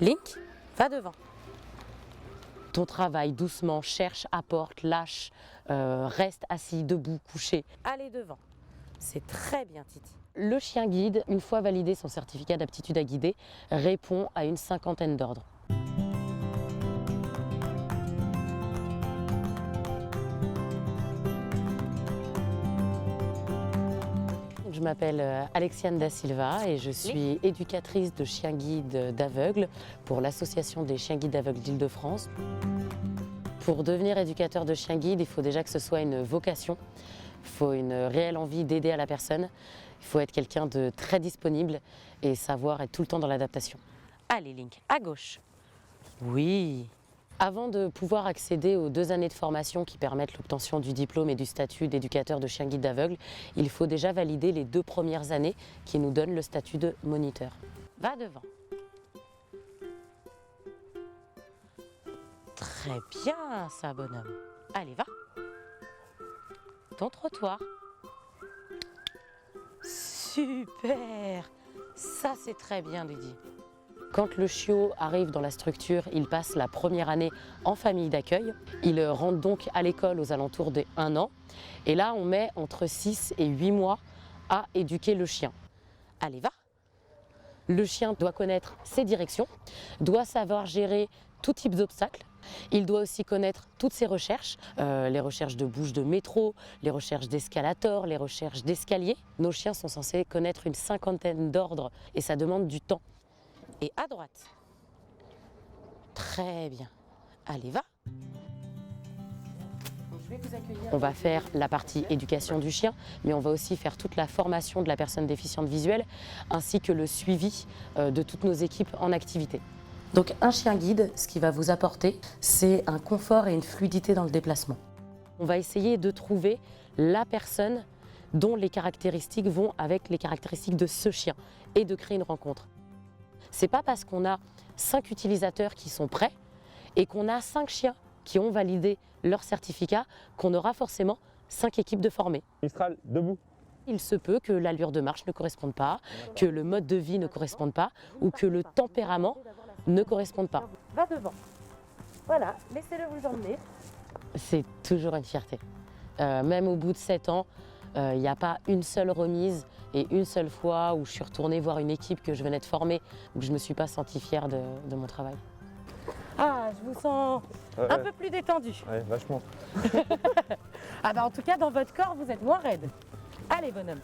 Link, va devant. Ton travail, doucement, cherche, apporte, lâche, reste assis, debout, couché. Allez devant. C'est très bien, Titi. Le chien guide, une fois validé son certificat d'aptitude à guider, répond à une 50aine d'ordres. Je m'appelle Alexiane Da Silva et je suis éducatrice de chiens guides d'aveugles pour l'association des chiens guides d'aveugles d'Île-de-France. Pour devenir éducateur de chiens guides, il faut déjà que ce soit une vocation. Il faut une réelle envie d'aider à la personne. Il faut être quelqu'un de très disponible et savoir être tout le temps dans l'adaptation. Allez Link, à gauche. Oui. Avant de pouvoir accéder aux 2 années de formation qui permettent l'obtention du diplôme et du statut d'éducateur de chien guide d'aveugle, il faut déjà valider les 2 premières années qui nous donnent le statut de moniteur. Va devant. Très bien ça, bonhomme. Allez, va. Ton trottoir. Super. Ça, c'est très bien, Lydie. Quand le chiot arrive dans la structure, il passe la première année en famille d'accueil. Il rentre donc à l'école aux alentours de 1 an. Et là, on met entre 6 et 8 mois à éduquer le chien. Allez, va. Le chien doit connaître ses directions, doit savoir gérer tout type d'obstacles. Il doit aussi connaître toutes ses recherches, les recherches de bouches de métro, les recherches d'escalator, les recherches d'escalier. Nos chiens sont censés connaître une 50aine d'ordres et ça demande du temps. Et à droite. Très bien. Allez, va. On va faire la partie éducation du chien, mais on va aussi faire toute la formation de la personne déficiente visuelle, ainsi que le suivi de toutes nos équipes en activité. Donc un chien guide, ce qu'il va vous apporter, c'est un confort et une fluidité dans le déplacement. On va essayer de trouver la personne dont les caractéristiques vont avec les caractéristiques de ce chien et de créer une rencontre. C'est pas parce qu'on a 5 utilisateurs qui sont prêts et qu'on a 5 chiens qui ont validé leur certificat qu'on aura forcément 5 équipes de formés. Mistral, debout. Il se peut que l'allure de marche ne corresponde pas, que le mode de vie ne corresponde pas ou que le tempérament ne corresponde pas. Va devant. Voilà, laissez-le vous emmener. C'est toujours une fierté. Même au bout de 7 ans, il n'y a pas une seule remise et une seule fois où je suis retournée voir une équipe que je venais de former où je ne me suis pas sentie fière de mon travail. Ah, je vous sens un peu plus détendu. Ouais, vachement. Ah bah en tout cas, dans votre corps, vous êtes moins raide. Allez, bonhomme.